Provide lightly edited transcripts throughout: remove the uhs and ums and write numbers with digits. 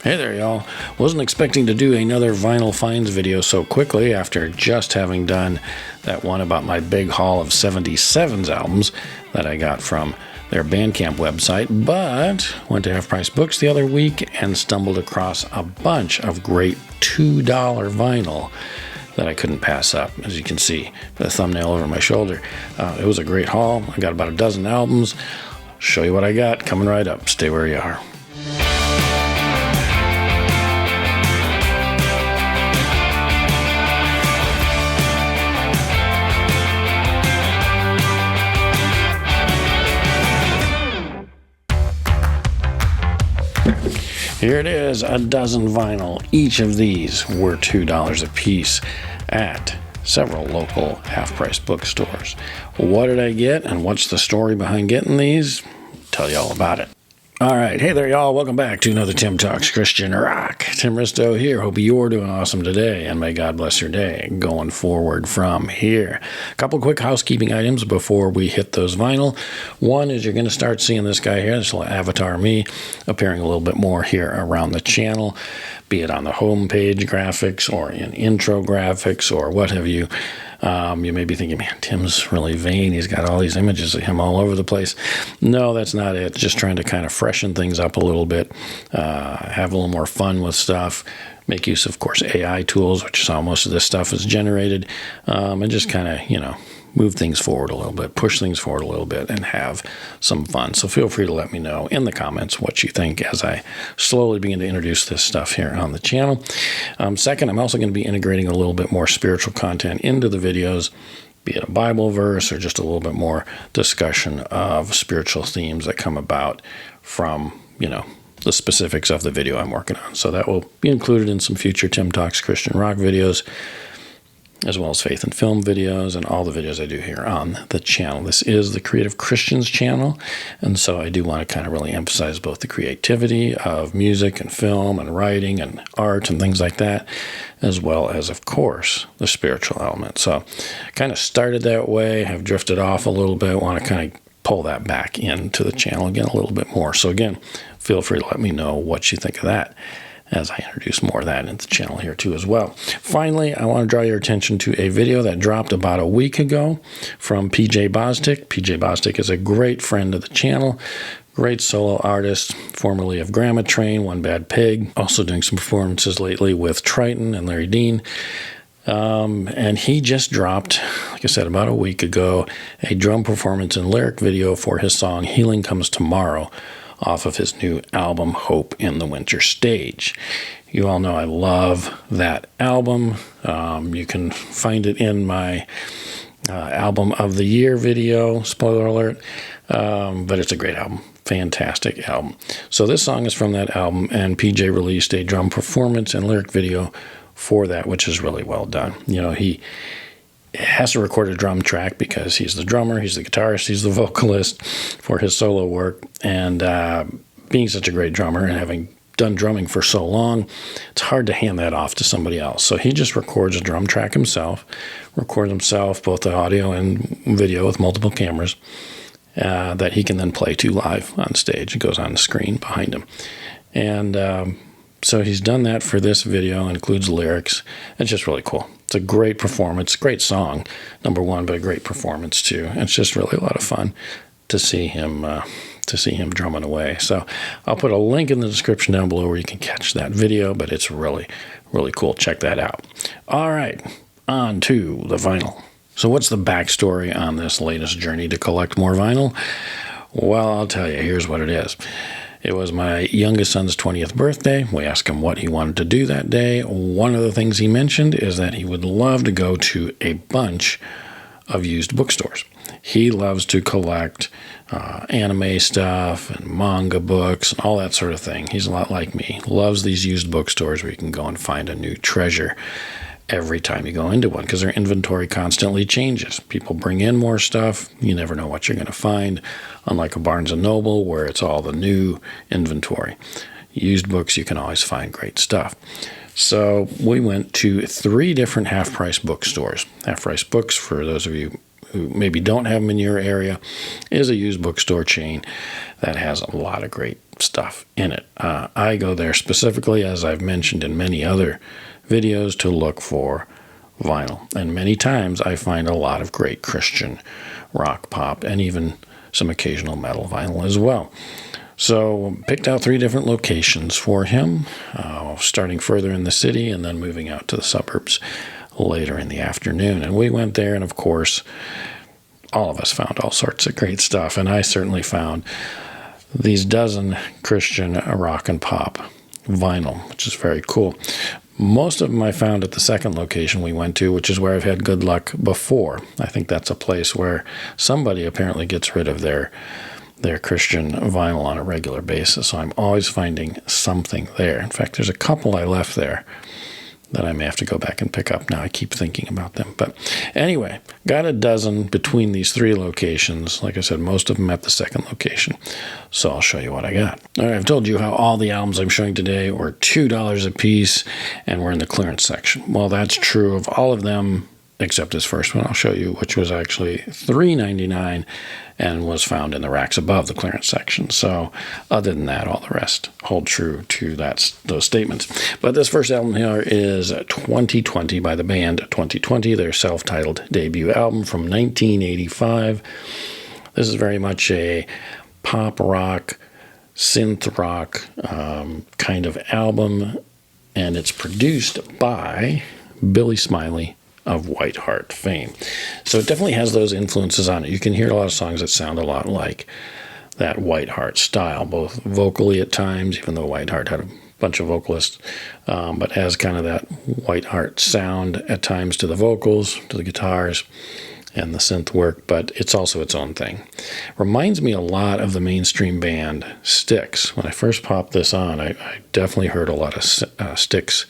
Hey there, y'all. Wasn't expecting to do another vinyl finds video so quickly after just having done that one about my big haul of 77's albums that I got from their Bandcamp website, but went to Half Price Books the other week and stumbled across a bunch of great $2 vinyl that I couldn't pass up, as you can see, the thumbnail over my shoulder. It was a great haul. I got about a dozen albums. Show you what I got coming right up. Stay where you are. Here it is, a dozen vinyl. Each of these were $2 a piece at several local half-price bookstores. What did I get, and what's the story behind getting these? I'll tell you all about it. All right, hey there, y'all. Welcome back to another Tim Talks Christian Rock. Tim Risto here. Hope you're doing awesome today, and may God bless your day going forward from here. A couple quick housekeeping items before we hit those vinyl. One is you're going to start seeing this guy here, this little avatar me, appearing a little bit more here around the channel, be it on the homepage graphics or in intro graphics or what have you. You may be thinking, man, Tim's really vain. He's got all these images of him all over the place. No, that's not it. Just trying to kind of freshen things up a little bit, have a little more fun with stuff, make use of course, AI tools, which is how most of this stuff is generated, and just kind of, move things forward a little bit, push things forward a little bit, and have some fun. So feel free to let me know in the comments what you think as I slowly begin to introduce this stuff here on the channel. Second, I'm also going to be integrating a little bit more spiritual content into the videos, be it a Bible verse or just a little bit more discussion of spiritual themes that come about from, the specifics of the video I'm working on. So that will be included in some future Tim Talks Christian Rock videos, as well as faith and film videos and all the videos I do here on the channel. This is the Creative Christians channel, and so I do want to kind of really emphasize both the creativity of music and film and writing and art and things like that, as well as, of course, the spiritual element. So kind of started that way, have drifted off a little bit, want to kind of pull that back into the channel again a little bit more. So again, feel free to let me know what you think of that as I introduce more of that into the channel here too as well. Finally, I want to draw your attention to a video that dropped about a week ago from PJ Bostic. PJ Bostic is a great friend of the channel, great solo artist, formerly of Grandma Train, One Bad Pig, also doing some performances lately with Triton and Larry Dean. And he just dropped, like I said, about a week ago, a drum performance and lyric video for his song Healing Comes Tomorrow, off of his new album, Hope in the Winter Stage. You all know I love that album. You can find it in my Album of the Year video, spoiler alert, but it's a great album. Fantastic album. So this song is from that album, and PJ released a drum performance and lyric video for that, which is really well done. He has to record a drum track because he's the drummer, he's the guitarist, he's the vocalist for his solo work. And being such a great drummer and having done drumming for so long, it's hard to hand that off to somebody else. So he just records a drum track himself, records himself, both the audio and video with multiple cameras, that he can then play to live on stage. It goes on the screen behind him. And so he's done that for this video, includes lyrics. It's just really cool. It's a great performance, great song, number one, but a great performance too. It's just really a lot of fun to see him drumming away. So I'll put a link in the description down below where you can catch that video, but it's really, really cool. Check that out. All right, on to the vinyl. So what's the backstory on this latest journey to collect more vinyl? Well, I'll tell you, here's what it is. It was my youngest son's 20th birthday. We asked him what he wanted to do that day. One of the things he mentioned is that he would love to go to a bunch of used bookstores. He loves to collect anime stuff and manga books and all that sort of thing. He's a lot like me. Loves these used bookstores where you can go and find a new treasure every time you go into one, because their inventory constantly changes. People bring in more stuff. You never know what you're going to find, unlike a Barnes & Noble where it's all the new inventory. Used books, you can always find great stuff. So we went to 3 different half-price bookstores. Half-price Books, for those of you who maybe don't have them in your area, is a used bookstore chain that has a lot of great stuff in it. I go there specifically, as I've mentioned in many other videos, to look for vinyl. And many times I find a lot of great Christian rock, pop, and even some occasional metal vinyl as well. So picked out 3 different locations for him, starting further in the city and then moving out to the suburbs later in the afternoon. And we went there, and of course, all of us found all sorts of great stuff. And I certainly found these dozen Christian rock and pop vinyl, which is very cool. Most of them I found at the second location we went to, which is where I've had good luck before. I think that's a place where somebody apparently gets rid of their Christian vinyl on a regular basis. So I'm always finding something there. In fact, there's a couple I left there that I may have to go back and pick up now. I keep thinking about them. But anyway, got a dozen between these 3 locations. Like I said, most of them at the second location. So I'll show you what I got. All right, I've told you how all the albums I'm showing today were $2 a piece, and we're in the clearance section. Well, that's true of all of them except this first one I'll show you, which was actually $3.99 and was found in the racks above the clearance section. So other than that, all the rest hold true to those statements. But this first album here is 2020 by the band 2020, their self-titled debut album from 1985. This is very much a pop rock, synth rock kind of album, and it's produced by Billy Smiley of White Heart fame. So it definitely has those influences on it. You can hear a lot of songs that sound a lot like that White Heart style, both vocally at times, even though White Heart had a bunch of vocalists, but has kind of that White Heart sound at times to the vocals, to the guitars, and the synth work, but it's also its own thing. Reminds me a lot of the mainstream band Styx. When I first popped this on, I definitely heard a lot of Styx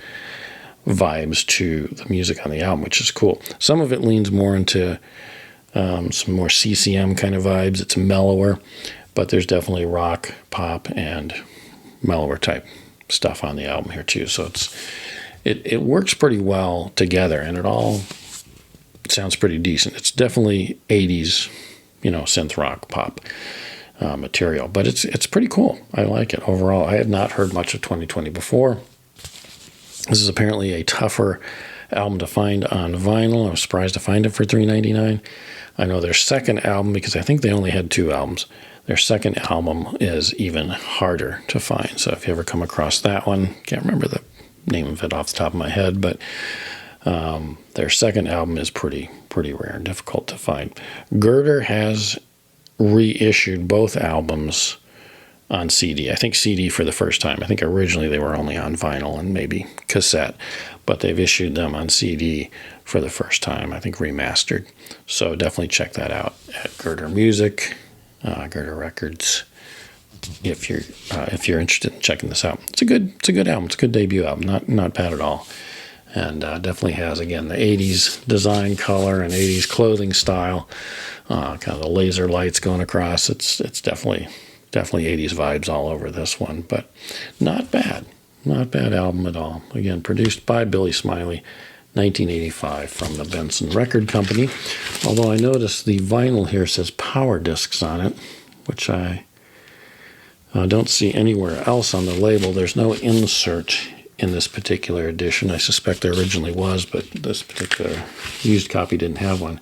vibes to the music on the album, which is cool. Some of it leans more into some more CCM kind of vibes. It's mellower, but there's definitely rock, pop, and mellower type stuff on the album here too. So it works pretty well together, and it all sounds pretty decent. It's definitely 80s, synth rock, pop material, but it's pretty cool. I like it overall. I had not heard much of 2020 before. This is apparently a tougher album to find on vinyl. I was surprised to find it for $3.99. I know their second album, because I think they only had 2 albums, their second album is even harder to find. So if you ever come across that one, can't remember the name of it off the top of my head, but their second album is pretty rare and difficult to find. Girder has reissued both albums on CD. I think CD for the first time. I think originally they were only on vinyl and maybe cassette, but they've issued them on CD for the first time, I think remastered. So definitely check that out at Girder Music, Girder Records, if you're interested in checking this out. It's a good album. It's a good debut album. Not bad at all. And definitely has, again, the 80s design color and 80s clothing style, kind of the laser lights going across. It's definitely 80s vibes all over this one, but not bad album at all. Again, produced by Billy Smiley, 1985, from the Benson Record Company. Although I noticed the vinyl here says Power Discs on it, which I don't see anywhere else on the label. There's no insert in this particular edition. I suspect there originally was, but this particular used copy didn't have one.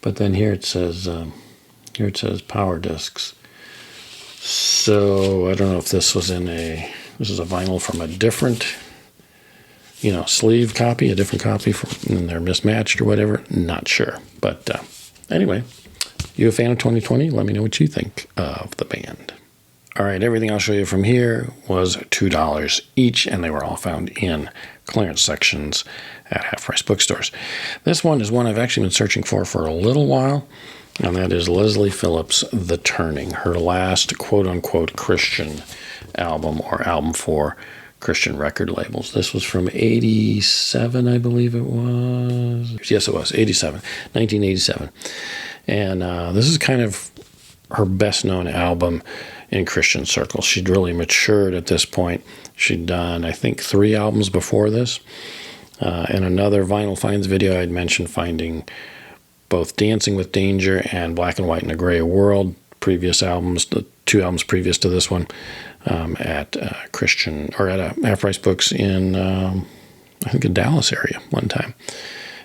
But then here it says Power Discs. So I don't know if this is a vinyl from a different, sleeve copy, a different copy and they're mismatched or whatever. Not sure. But anyway, you a fan of 2020? Let me know what you think of the band. All right, everything I'll show you from here was $2 each, and they were all found in clearance sections at half-price bookstores. This one is one I've actually been searching for a little while, and that is Leslie Phillips' The Turning, her last quote-unquote Christian album, or album for Christian record labels. This was from 87, I believe it was. Yes, it was, 1987. And this is kind of her best-known album in Christian circles. She'd really matured at this point. She'd done, I think, 3 albums before this. In another Vinyl Finds video, I'd mentioned finding both Dancing with Danger and Black and White in a Gray World, previous albums, the 2 albums previous to this one. at Christian, or at Half Price Books in, I think, a Dallas area one time.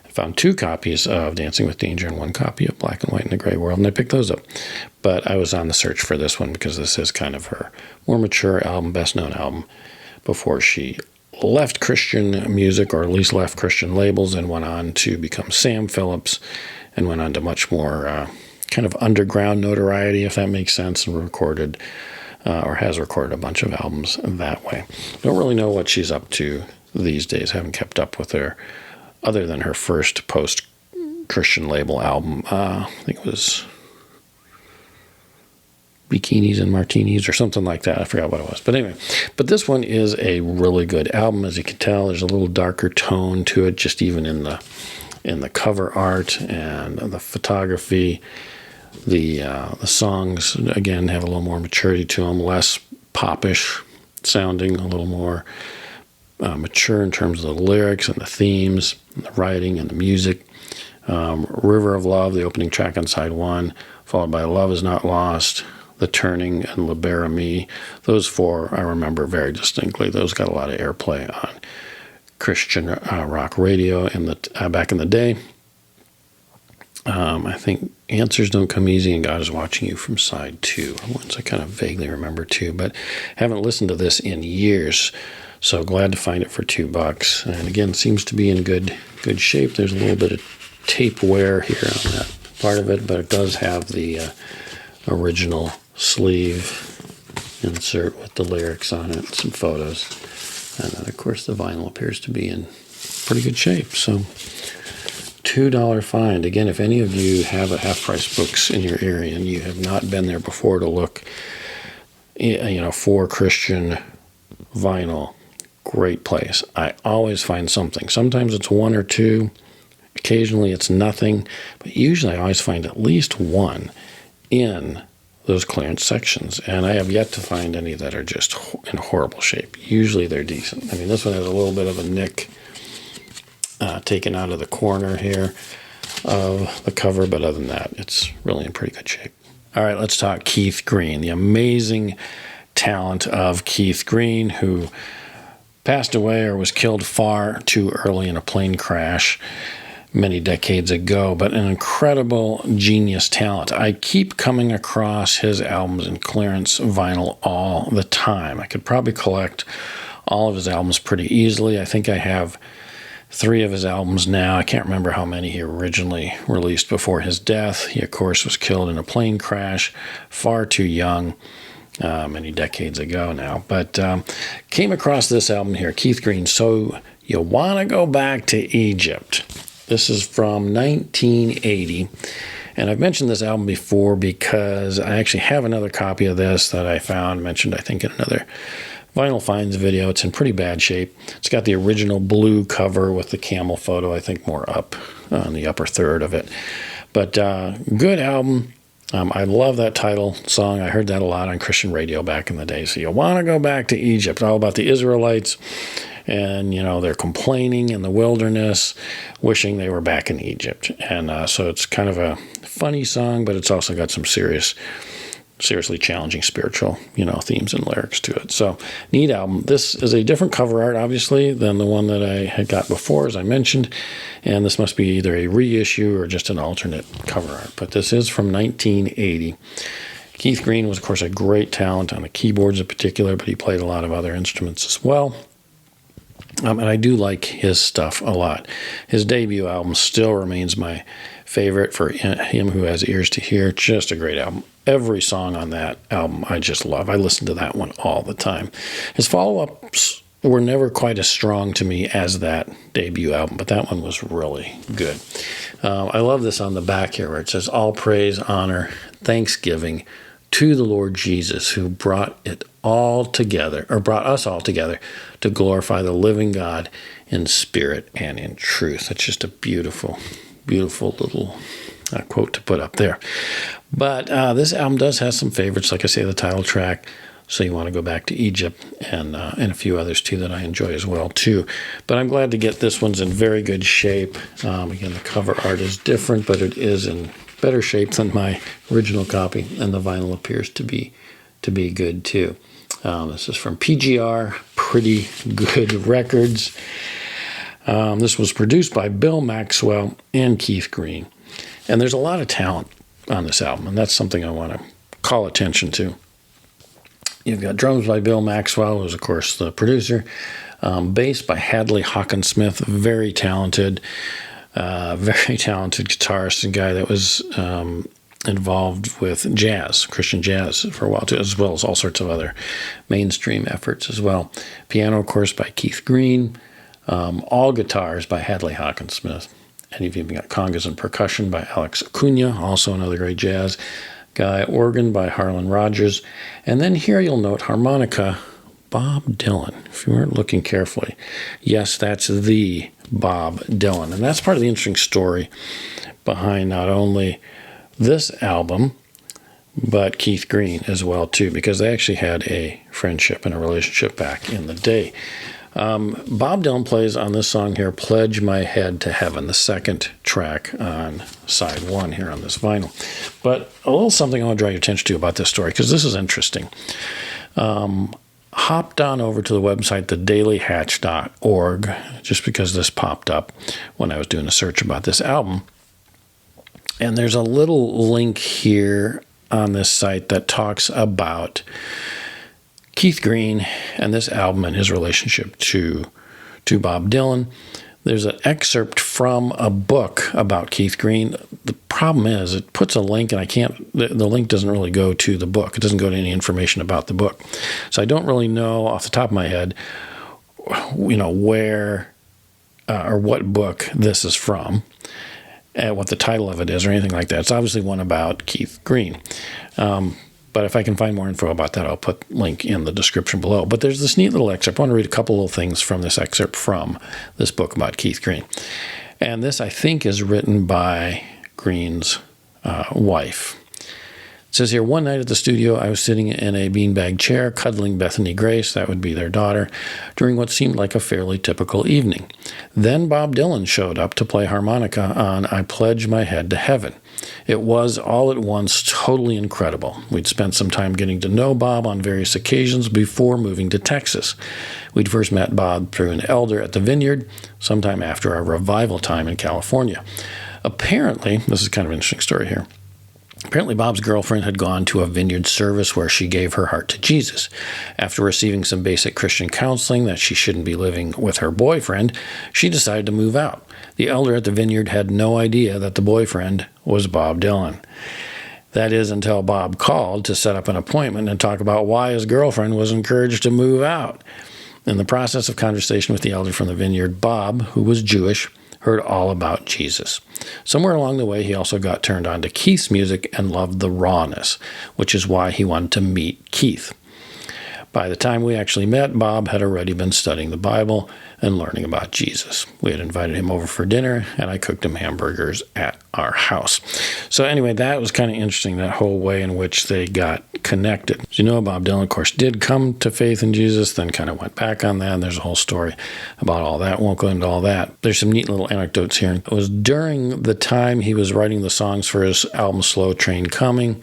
I found 2 copies of Dancing with Danger and 1 copy of Black and White in the Gray World, and I picked those up. But I was on the search for this one because this is kind of her more mature album, best-known album, before she left Christian music, or at least left Christian labels, and went on to become Sam Phillips, and went on to much more kind of underground notoriety, if that makes sense, and recorded or has recorded a bunch of albums that way. Don't really know what she's up to these days. Haven't kept up with her other than her first post-Christian label album. I think it was Bikinis and Martinis or something like that. I forgot what it was. But anyway, but this one is a really good album. As you can tell, there's a little darker tone to it, just even in the cover art and the photography. The songs, again, have a little more maturity to them, less popish sounding, a little more mature in terms of the lyrics and the themes, and the writing and the music. River of Love, the opening track on side 1, followed by Love Is Not Lost, The Turning, and Libera Me. Those 4 I remember very distinctly. Those got a lot of airplay on Christian rock radio back in the day. I think Answers Don't Come Easy and God Is Watching You from side 2 are ones I kind of vaguely remember too, but haven't listened to this in years, so glad to find it for $2. And again, seems to be in good shape. There's a little bit of tape wear here on that part of it, but it does have the original sleeve insert with the lyrics on it, some photos, and then of course the vinyl appears to be in pretty good shape. So $2 find. Again, if any of you have a Half Price Books in your area and you have not been there before to look, for Christian vinyl, great place. I always find something. Sometimes it's 1 or 2. Occasionally it's nothing, but usually I always find at least 1 in those clearance sections, and I have yet to find any that are just in horrible shape. Usually they're decent. I mean, this one has a little bit of a nick taken out of the corner here of the cover, but other than that, it's really in pretty good shape. All right, let's talk Keith Green, the amazing talent of Keith Green, who passed away or was killed far too early in a plane crash many decades ago, but an incredible genius talent. I keep coming across his albums in clearance vinyl all the time. I could probably collect all of his albums pretty easily. I think I have 3 of his albums now. I can't remember how many he originally released before his death. He, of course, was killed in a plane crash far too young, many decades ago now. But came across this album here, Keith Green, So You Want to Go Back to Egypt. This is from 1980, and I've mentioned this album before because I actually have another copy of this that I found, mentioned I think in another Vinyl Finds video. It's in pretty bad shape. It's got the original blue cover with the camel photo, I think more up on the upper third of it. But good album. I love that title song. I heard that a lot on Christian radio back in the day. So You Want to Go Back to Egypt, all about the Israelites. And, they're complaining in the wilderness, wishing they were back in Egypt. And so it's kind of a funny song, but it's also got some seriously challenging spiritual, themes and lyrics to it. So neat album. This is a different cover art, obviously, than the one that I had got before, as I mentioned. And this must be either a reissue or just an alternate cover art. But this is from 1980. Keith Green was, of course, a great talent on the keyboards in particular, but he played a lot of other instruments as well. And I do like his stuff a lot. His debut album still remains my favorite for him who has ears to hear. Just a great album. Every song on that album I just love. I listen to that one all the time. His follow-ups were never quite as strong to me as that debut album, but that one was really good. I love this on the back here where it says, "All praise, honor, thanksgiving to the Lord Jesus, who brought us all together to glorify the living God in spirit and in truth." It's just a beautiful, beautiful little quote to put up there. But this album does have some favorites, like I say, the title track, So You Want to Go Back to Egypt, and a few others too that I enjoy as well too. But I'm glad to get this one's in very good shape. Again, the cover art is different, but it is in better shape than my original copy, and the vinyl appears to be good too. This is from PGR, Pretty Good Records. This was produced by Bill Maxwell and Keith Green. And there's a lot of talent on this album, and that's something I want to call attention to. You've got drums by Bill Maxwell, who's, of course, the producer. Bass by Hadley Hawkinsmith, very talented guitarist, a guy that was involved with jazz, Christian jazz for a while too, as well as all sorts of other mainstream efforts as well. Piano, of course, by Keith Green. All guitars by Hadley Hawkinsmith. And you've even got congas and percussion by Alex Acuna, also another great jazz guy. Organ by Harlan Rogers. And then here you'll note harmonica, Bob Dylan, if you weren't looking carefully. Yes, that's the Bob Dylan. And that's part of the interesting story behind not only this album, but Keith Green as well, too, because they actually had a friendship and a relationship back in the day. Bob Dylan plays on this song here, Pledge My Head to Heaven, the second track on side one here on this vinyl. But a little something I want to draw your attention to about this story, because this is interesting. Hopped on over to the website, thedailyhatch.org, just because this popped up when I was doing a search about this album. And there's a little link here on this site that talks about Keith Green and this album and his relationship to Bob Dylan. There's an excerpt from a book about Keith Green. The problem is it puts a link, and the link doesn't really go to the book. It doesn't go to any information about the book. So I don't really know off the top of my head, where or what book this is from, and what the title of it is or anything like that. It's obviously one about Keith Green. But if I can find more info about that, I'll put a link in the description below. But there's this neat little excerpt. I want to read a couple little things from this excerpt from this book about Keith Green. And this, I think, is written by Green's wife. It says here, one night at the studio, I was sitting in a beanbag chair, cuddling Bethany Grace, that would be their daughter, during what seemed like a fairly typical evening. Then Bob Dylan showed up to play harmonica on I Pledge My Head to Heaven. It was, all at once, totally incredible. We'd spent some time getting to know Bob on various occasions before moving to Texas. We'd first met Bob through an elder at the Vineyard, sometime after our revival time in California. Apparently, this is kind of an interesting story here, apparently, Bob's girlfriend had gone to a Vineyard service where she gave her heart to Jesus. After receiving some basic Christian counseling that she shouldn't be living with her boyfriend, she decided to move out. The elder at the Vineyard had no idea that the boyfriend was Bob Dylan. That is, until Bob called to set up an appointment and talk about why his girlfriend was encouraged to move out. In the process of conversation with the elder from the Vineyard, Bob, who was Jewish, heard all about Jesus. Somewhere along the way, he also got turned on to Keith's music and loved the rawness, which is why he wanted to meet Keith. By the time we actually met, Bob had already been studying the Bible and learning about Jesus. We had invited him over for dinner, and I cooked him hamburgers at our house. So anyway, that was kind of interesting, that whole way in which they got connected. As you know, Bob Dylan, of course, did come to faith in Jesus, then kind of went back on that, and there's a whole story about all that. Won't go into all that. There's some neat little anecdotes here. It was during the time he was writing the songs for his album Slow Train Coming,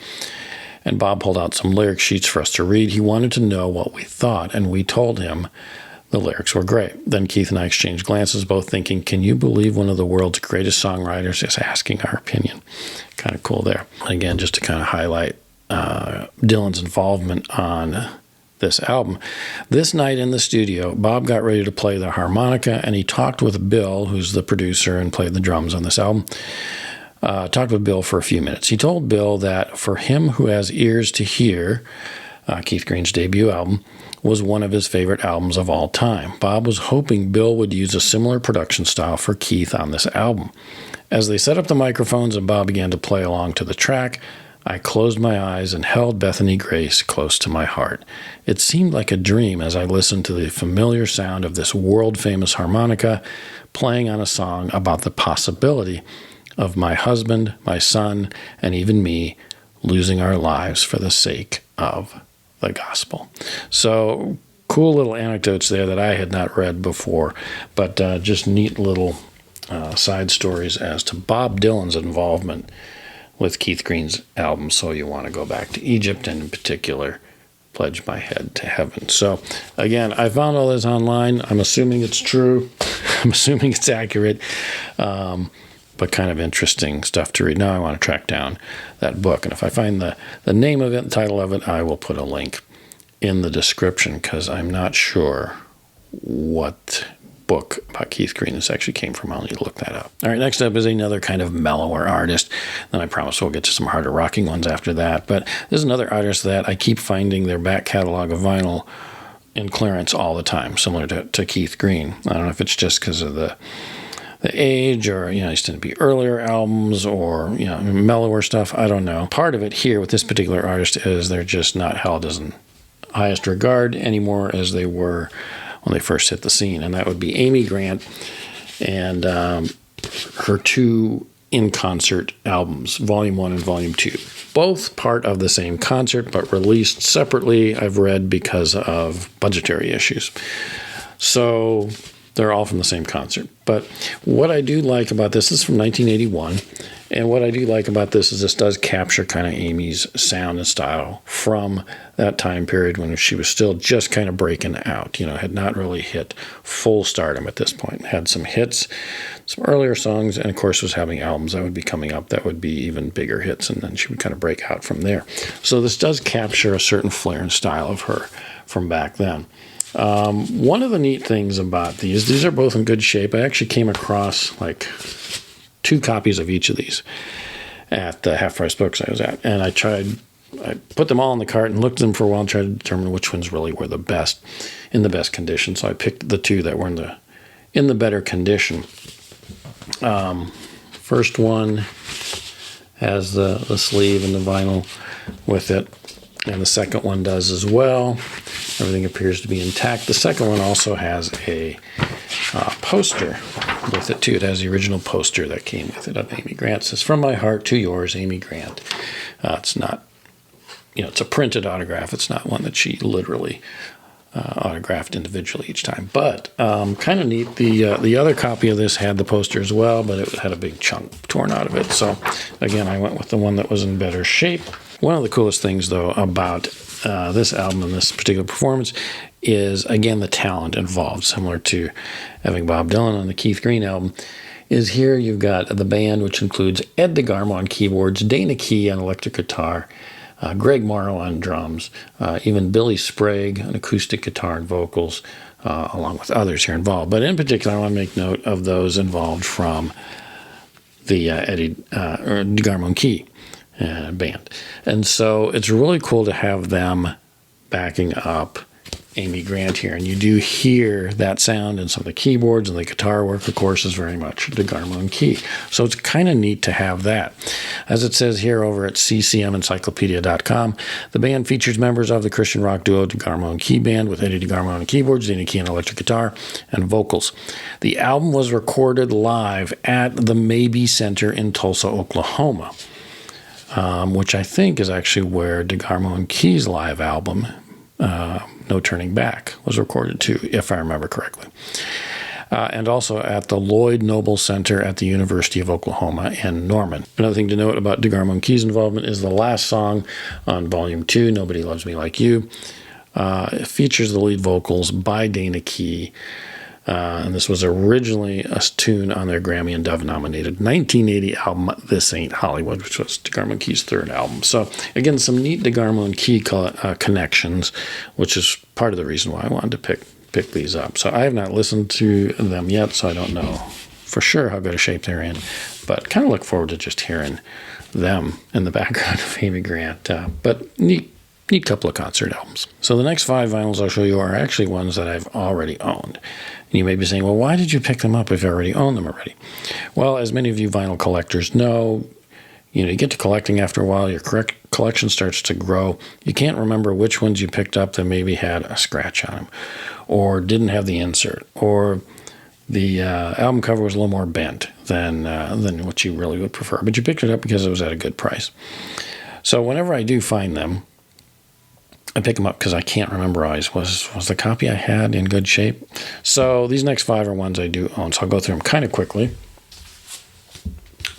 and Bob pulled out some lyric sheets for us to read. He wanted to know what we thought, and we told him the lyrics were great. Then Keith and I exchanged glances, both thinking, can you believe one of the world's greatest songwriters is asking our opinion? Kind of cool there. Again, just to kind of highlight Dylan's involvement on this album. This night in the studio, Bob got ready to play the harmonica, and he talked with Bill, who's the producer and played the drums on this album. Talked with Bill for a few minutes. He told Bill that for him who has ears to hear, Keith Green's debut album, was one of his favorite albums of all time. Bob was hoping Bill would use a similar production style for Keith on this album. As they set up the microphones and Bob began to play along to the track, I closed my eyes and held Bethany Grace close to my heart. It seemed like a dream as I listened to the familiar sound of this world-famous harmonica playing on a song about the possibility of my husband, my son, and even me losing our lives for the sake of the gospel. So cool little anecdotes there that I had not read before, but just neat little side stories as to Bob Dylan's involvement with Keith Green's album, So You Want to Go Back to Egypt, and in particular, pledge my head to heaven. So, again, I found all this online. I'm assuming it's true. I'm assuming it's accurate. But kind of interesting stuff to read. Now I want to track down that book. And if I find the name of it, the title of it, I will put a link in the description, because I'm not sure what book about Keith Green this actually came from. I'll need to look that up. All right, next up is another kind of mellower artist. Then I promise we'll get to some harder rocking ones after that. But this is another artist that I keep finding their back catalog of vinyl in clearance all the time, similar to Keith Green. I don't know if it's just because of the age, or these tend to be earlier albums, or mellower stuff. I don't know. Part of it here with this particular artist is they're just not held as in highest regard anymore as they were when they first hit the scene, and that would be Amy Grant and her 2 in-concert albums, Volume 1 and Volume 2. Both part of the same concert, but released separately, I've read, because of budgetary issues. So they're all from the same concert. But what I do like about this is from 1981, and what I do like about this is this does capture kind of Amy's sound and style from that time period when she was still just kind of breaking out, had not really hit full stardom at this point. Had some hits, some earlier songs, and of course was having albums that would be coming up that would be even bigger hits, and then she would kind of break out from there. So this does capture a certain flair and style of her from back then. One of the neat things about these are both in good shape. I actually came across like 2 copies of each of these at the Half Price Books I was at, and I put them all in the cart and looked at them for a while and tried to determine which ones really were the best, in the best condition. So I picked the 2 that were in the better condition. First one has the sleeve and the vinyl with it, and the second one does as well. Everything appears to be intact. The second one also has a poster with it, too. It has the original poster that came with it of Amy Grant. It says, "From my heart to yours, Amy Grant." It's not, it's a printed autograph. It's not one that she literally autographed individually each time. But kind of neat. The other copy of this had the poster as well, but it had a big chunk torn out of it. So, again, I went with the one that was in better shape. One of the coolest things, though, about this album and this particular performance is, again, the talent involved, similar to having Bob Dylan on the Keith Green album, is here you've got the band, which includes Ed DeGarmo on keyboards, Dana Key on electric guitar, Greg Morrow on drums, even Billy Sprague on acoustic guitar and vocals, along with others here involved. But in particular, I want to make note of those involved from the DeGarmo and Key band. And so it's really cool to have them backing up Amy Grant here. And you do hear that sound in some of the keyboards, and the guitar work, of course, is very much DeGarmo and Key. So it's kind of neat to have that. As it says here over at ccmencyclopedia.com, the band features members of the Christian rock duo DeGarmo and Key Band, with Eddie DeGarmo on keyboards, Dana Key on electric guitar, and vocals. The album was recorded live at the Mabee Center in Tulsa, Oklahoma, which I think is actually where DeGarmo and Key's live album, No Turning Back, was recorded too, if I remember correctly. And also at the Lloyd Noble Center at the University of Oklahoma in Norman. Another thing to note about DeGarmo and Key's involvement is the last song on Volume 2, Nobody Loves Me Like You. It features the lead vocals by Dana Key. And this was originally a tune on their Grammy and Dove-nominated 1980 album, This Ain't Hollywood, which was DeGarmo and Key's 3rd album. So, again, some neat DeGarmo and Key connections, which is part of the reason why I wanted to pick these up. So I have not listened to them yet, so I don't know for sure how good a shape they're in, but kind of look forward to just hearing them in the background of Amy Grant. But neat couple of concert albums. So the next 5 vinyls I'll show you are actually ones that I've already owned. And you may be saying, well, why did you pick them up if you already own them already? Well, as many of you vinyl collectors know, you get to collecting after a while, your collection starts to grow. You can't remember which ones you picked up that maybe had a scratch on them, or didn't have the insert, or the album cover was a little more bent than what you really would prefer. But you picked it up because it was at a good price. So whenever I do find them, I pick them up because I can't remember always, was the copy I had in good shape? So these next 5 are ones I do own, so I'll go through them kind of quickly.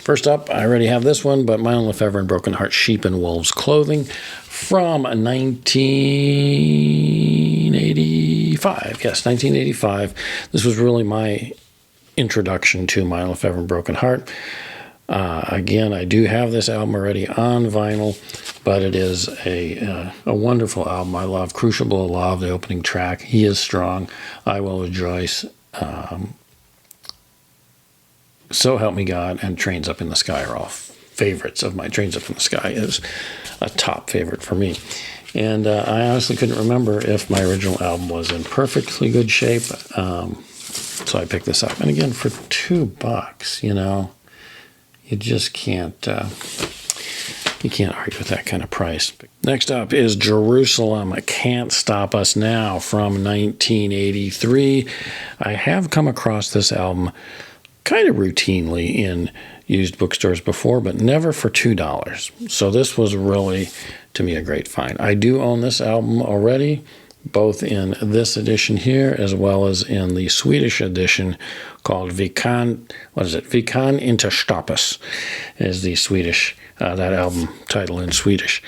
First up, I already have this one, but Mylon Lefevre and Broken Heart Sheep and Wolves Clothing from 1985. Yes, 1985. This was really my introduction to Mylon Lefevre and Broken Heart. Again, I do have this album already on vinyl, but it is a wonderful album. I love Crucible of Love, the opening track. He is Strong, I Will Rejoice, So Help Me God, and Trains Up in the Sky are all favorites of mine. Trains Up in the Sky is a top favorite for me. And I honestly couldn't remember if my original album was in perfectly good shape. So I picked this up. And again, for $2, you know, you just can't argue with that kind of price. Next up is Jerusalem, Can't Stop Us Now from 1983. I have come across this album kind of routinely in used bookstores before, but never for $2. So this was really, to me, a great find. I do own this album already, both in this edition here as well as in the Swedish edition called Vikan inte stoppas is the Swedish, that album title in Swedish.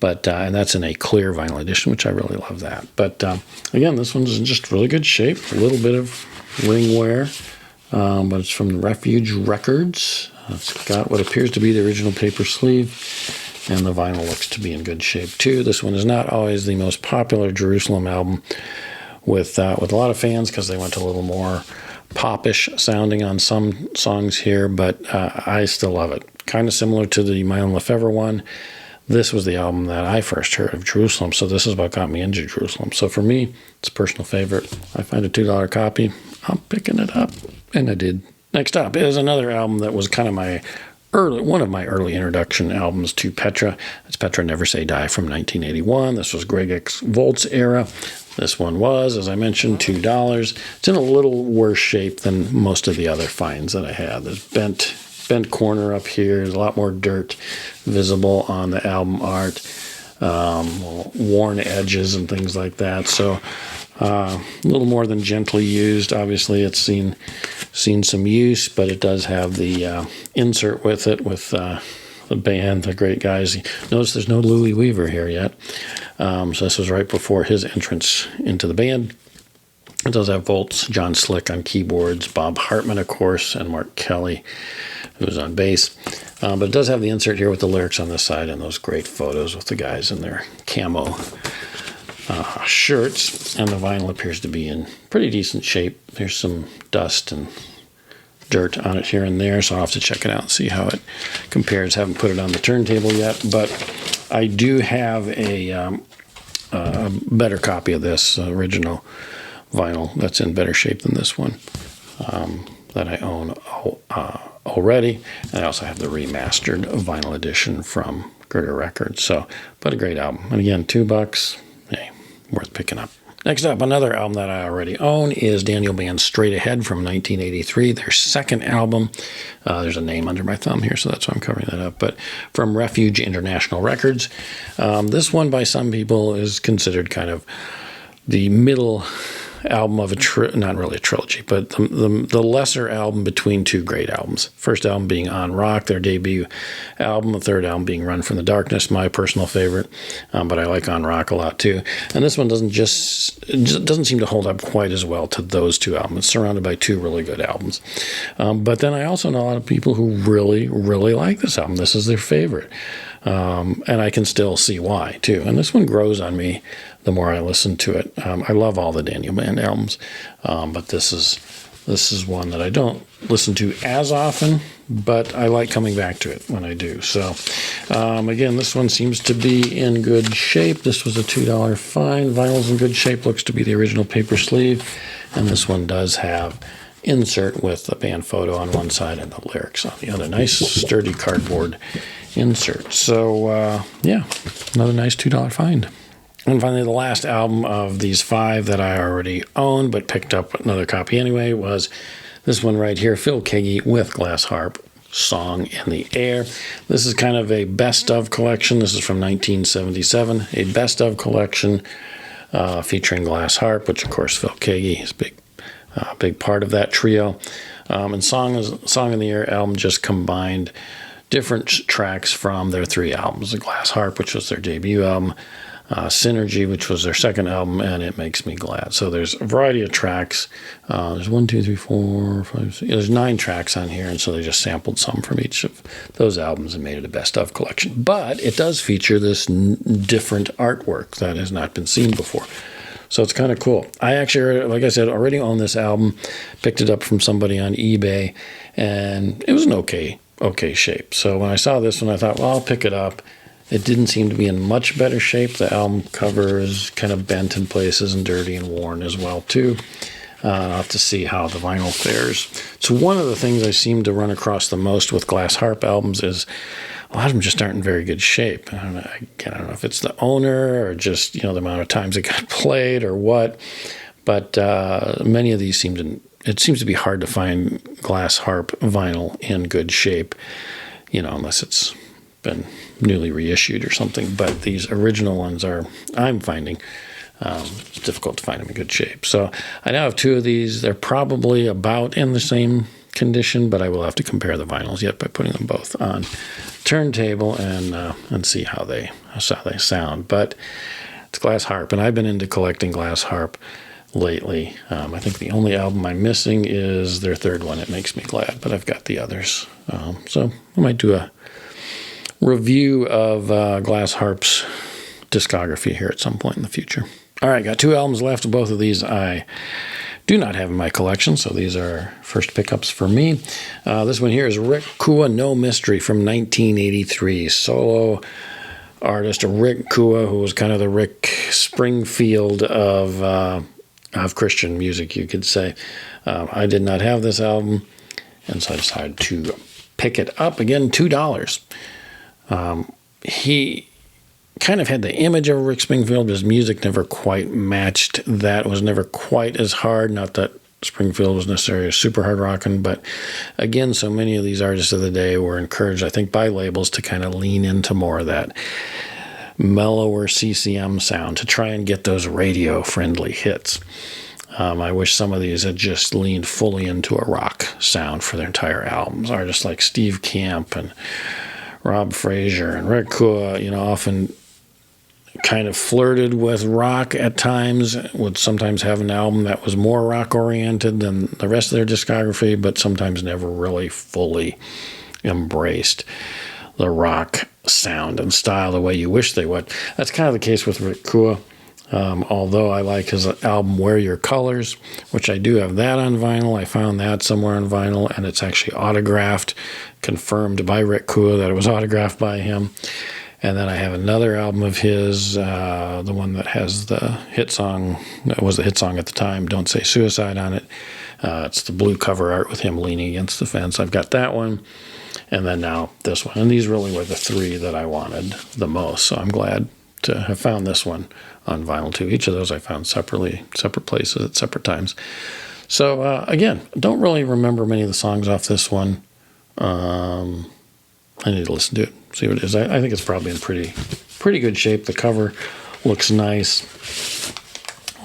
But and that's in a clear vinyl edition, which I really love that. But again, this one's in just really good shape, a little bit of ring wear. But it's from Refuge Records. It's got what appears to be the original paper sleeve, and the vinyl looks to be in good shape too. This one is not always the most popular Jerusalem album with a lot of fans because they went a little more popish sounding on some songs here, but I still love it. Kind of similar to the Mylon Lefevre one. This was the album that I first heard of Jerusalem, so this is what got me into Jerusalem. So for me, it's a personal favorite. I find a $2 copy, I'm picking it up, and I did. Next up is another album that was kind of one of my early introduction albums to Petra. It's Petra Never Say Die from 1981. This was Greg X Volt's era. This one was, as I mentioned, $2. It's in a little worse shape than most of the other finds that I had. There's bent corner up here. There's a lot more dirt visible on the album art, worn edges and things like that. So a little more than gently used. Obviously, it's seen some use, but it does have the insert with it with the band, the great guys. Notice there's no Louis Weaver here yet. So this was right before his entrance into the band. It does have Volts, John Slick on keyboards, Bob Hartman, of course, and Mark Kelly, who's on bass. But it does have the insert here with the lyrics on the side and those great photos with the guys in their camo shirts. And the vinyl appears to be in pretty decent shape. There's some dust and dirt on it here and there, so I'll have to check it out and see how it compares. Haven't put it on the turntable yet, but I do have a better copy of this original vinyl that's in better shape than this one that I own already. And I also have the remastered vinyl edition from Girder Records. So, but a great album. And again, $2, hey, worth picking up. Next up, another album that I already own is Daniel Band's Straight Ahead from 1983, their second album. There's a name under my thumb here, so that's why I'm covering that up. But from Refuge International Records. This one, by some people, is considered kind of the middle album of not really a trilogy, but the lesser album between two great albums. First album being On Rock, their debut album. The third album being Run from the Darkness, my personal favorite. But I like On Rock a lot too. And this one doesn't seem to hold up quite as well to those two albums. It's surrounded by two really good albums. But then I also know a lot of people who really, really like this album. This is their favorite. And I can still see why too. And this one grows on me the more I listen to it. I love all the Daniel Band albums, but this is one that I don't listen to as often, but I like coming back to it when I do. So again, this one seems to be in good shape. This was a $2 find. Vinyl's in good shape. Looks to be the original paper sleeve, and this one does have insert with the band photo on one side and the lyrics on the other. Nice sturdy cardboard insert. So yeah, another nice $2 find. And finally, the last album of these 5 that I already owned but picked up another copy anyway was this one right here, Phil Keaggy with Glass Harp, Song in the Air. This is kind of a best of collection. This is from 1977, a best of collection featuring Glass Harp, which of course Phil Keaggy is a big part of that trio. And Song in the Air album just combined different tracks from their 3 albums: The Glass Harp, which was their debut album, Synergy, which was their second album, and It Makes Me Glad. So there's a variety of tracks. There's 1, 2, 3, 4, 5, 6. There's 9 tracks on here, and so they just sampled some from each of those albums and made it a best of collection. But it does feature this different artwork that has not been seen before. So it's kind of cool. I actually, like I said, already own this album. Picked it up from somebody on eBay, and it was an okay shape. So when I saw this one, I thought, well, I'll pick it up. It didn't seem to be in much better shape. The album cover is kind of bent in places and dirty and worn as well, too. I'll have to see how the vinyl fares. So one of the things I seem to run across the most with Glass Harp albums is a lot of them just aren't in very good shape. I don't know if it's the owner or just, the amount of times it got played or what. But many of these it seems to be hard to find Glass Harp vinyl in good shape, unless it's been newly reissued or something. But these original ones I'm finding it's difficult to find them in good shape. So I now have 2 of these. They're probably about in the same condition, but I will have to compare the vinyls yet by putting them both on turntable and see how they sound. But it's Glass Harp, and I've been into collecting Glass Harp lately. I think the only album I'm missing is their 3rd one, It Makes Me Glad, but I've got the others. So I might do a review of Glass Harp's discography here at some point in the future. All right, got 2 albums left. Both of these I do not have in my collection, so these are first pickups for me. This one here is Rick Kua, No Mystery, from 1983. Solo artist Rick Kua, who was kind of the Rick Springfield of Christian music, you could say. I did not have this album, and so I decided to pick it up. Again, $2. He kind of had the image of Rick Springfield, but his music never quite matched that. It was never quite as hard. Not that Springfield was necessarily super hard rocking, but again, so many of these artists of the day were encouraged, I think, by labels to kind of lean into more of that mellower CCM sound to try and get those radio-friendly hits. I wish some of these had just leaned fully into a rock sound for their entire albums. Artists like Steve Camp and Rob Frazier and Rick Kua, often kind of flirted with rock at times, would sometimes have an album that was more rock-oriented than the rest of their discography, but sometimes never really fully embraced the rock sound and style the way you wish they would. That's kind of the case with Rick Kua, although I like his album Wear Your Colors, which I do have that on vinyl. I found that somewhere on vinyl, and it's actually autographed, confirmed by Rick Kua that it was autographed by him. And then I have another album of his, the one that has the hit song, that was the hit song at the time, Don't Say Suicide, on it. It's the blue cover art with him leaning against the fence. I've got that one. And then now this one. And these really were the 3 that I wanted the most. So I'm glad to have found this one on vinyl too. Each of those I found separately, separate places at separate times. So again, don't really remember many of the songs off this one. I need to listen to it, see what it is. I think it's probably in pretty good shape. The cover looks nice.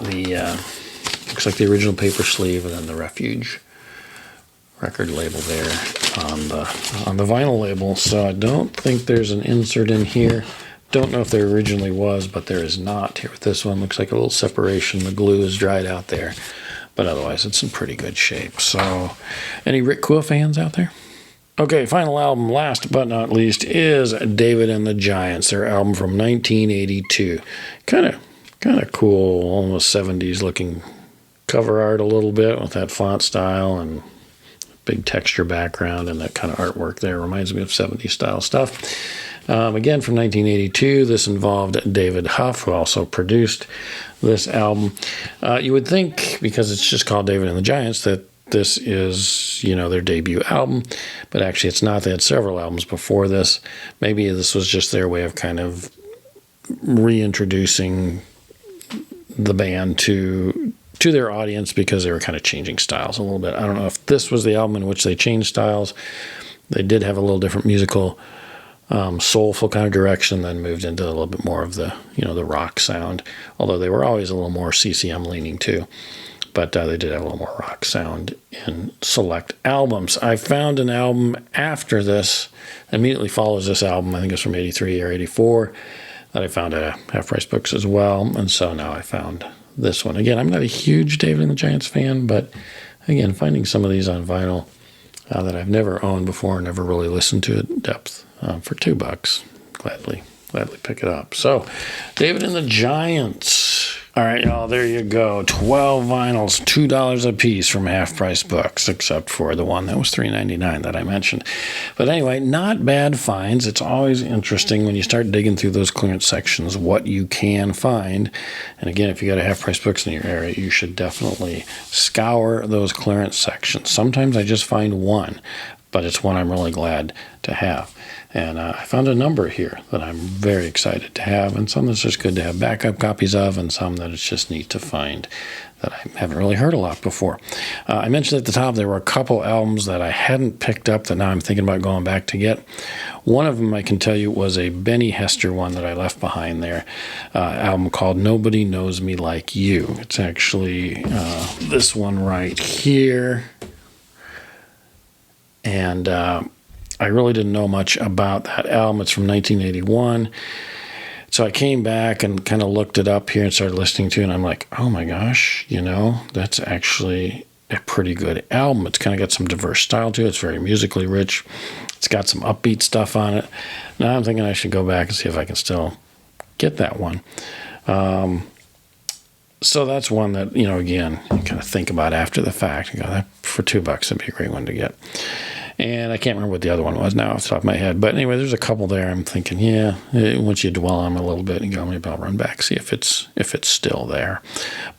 The looks like the original paper sleeve, and then the Refuge record label there on the vinyl label. So I don't think there's an insert in here. Don't know if there originally was, but there is not here with this one. Looks like a little separation. The glue is dried out there, but otherwise it's in pretty good shape. So any Rick Kua fans out there? Okay, final album, last but not least, is David and the Giants, their album from 1982. Kind of cool, almost 70s looking cover art a little bit with that font style and big texture background and that kind of artwork there. Reminds me of 70s style stuff. Again, from 1982, this involved David Huff, who also produced this album. You would think, because it's just called David and the Giants, that this is, their debut album, but actually it's not. They had several albums before this. Maybe this was just their way of kind of reintroducing the band to their audience, because they were kind of changing styles a little bit. I don't know if this was the album in which they changed styles. They did have a little different musical, soulful kind of direction, then moved into a little bit more of the, the rock sound, although they were always a little more CCM leaning too. But they did have a little more rock sound in select albums. I found an album after this, immediately follows this album, I think it's from 83 or 84, that I found at Half Price Books as well. And so now I found this one. Again, I'm not a huge David and the Giants fan, but again, finding some of these on vinyl that I've never owned before, never really listened to in depth, for $2, gladly pick it up. So, David and the Giants. All right, y'all, there you go. 12 vinyls, $2 a piece from Half Price Books, except for the one that was $3.99 that I mentioned. But anyway, not bad finds. It's always interesting when you start digging through those clearance sections what you can find. And again, if you got a Half Price Books in your area, you should definitely scour those clearance sections. Sometimes I just find one, but it's one I'm really glad to have. And I found a number here that I'm very excited to have, and some that's just good to have backup copies of, and some that it's just neat to find that I haven't really heard a lot before. I mentioned at the top there were a couple albums that I hadn't picked up that now I'm thinking about going back to get. One of them I can tell you was a Benny Hester one that I left behind there, album called Nobody Knows Me Like You. It's actually this one right here. And I really didn't know much about that album. It's from 1981. So I came back and kind of looked it up here and started listening to it, and I'm like, oh my gosh, that's actually a pretty good album. It's kind of got some diverse style to it. It's very musically rich. It's got some upbeat stuff on it. Now I'm thinking I should go back and see if I can still get that one. So that's one that, again, you kind of think about after the fact. You go, that for $2 would be a great one to get. And I can't remember what the other one was now off the top of my head. But anyway, there's a couple there. I'm thinking, once you dwell on them a little bit, you go, maybe I'll run back, see if it's still there.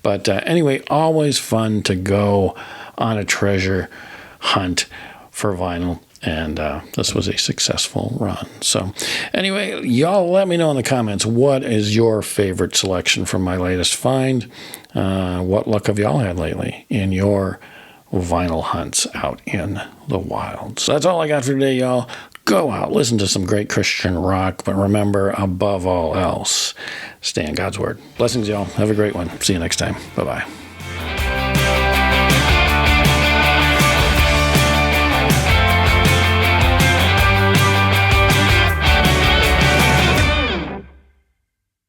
But anyway, always fun to go on a treasure hunt for vinyl. And this was a successful run. So anyway, y'all let me know in the comments, what is your favorite selection from my latest find? What luck have y'all had lately in your vinyl hunts out in the wild? So that's all I got for today, y'all. Go out, listen to some great Christian rock, but remember, above all else, stay in God's Word. Blessings, y'all. Have a great one. See you next time. Bye-bye.